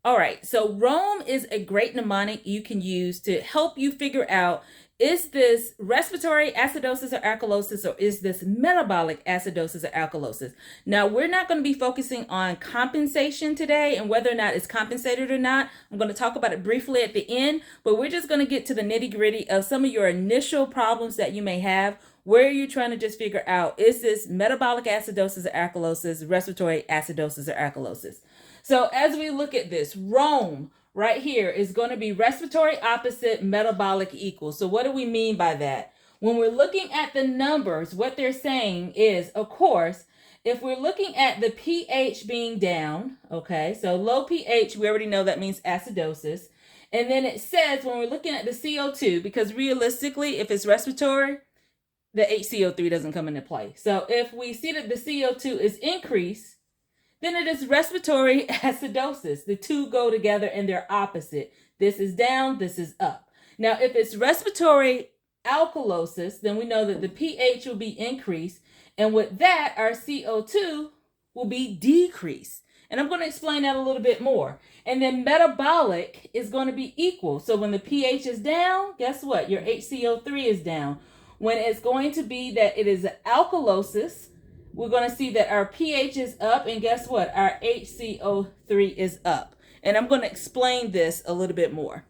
All right, so Rome is a great mnemonic you can use to help you figure out, is this respiratory acidosis or alkalosis, or is this metabolic acidosis or alkalosis? Now, we're not going to be focusing on compensation today and whether or not it's compensated or not. I'm going to talk about it briefly at the end, but we're just going to get to the nitty gritty of some of your initial problems that you may have where you're trying to just figure out, is this metabolic acidosis or alkalosis, respiratory acidosis or alkalosis? So as we look at this, Rome right here is going to be respiratory opposite, metabolic equal. So what do we mean by that? When we're looking at the numbers, what they're saying is, of course, if we're looking at the pH being down, okay, so low pH, we already know that means acidosis. And then it says when we're looking at the CO2, because realistically, if it's respiratory, the HCO3 doesn't come into play. So if we see that the CO2 is increased, then it is respiratory acidosis. The two go together and they're opposite. This is down, this is up. Now, if it's respiratory alkalosis, then we know that the pH will be increased. And with that, our CO2 will be decreased. And I'm going to explain that a little bit more. And then metabolic is going to be equal. So when the pH is down, guess what? Your HCO3 is down. When it's going to be that it is alkalosis, we're going to see that our pH is up, and guess what? Our HCO3 is up. And I'm going to explain this a little bit more.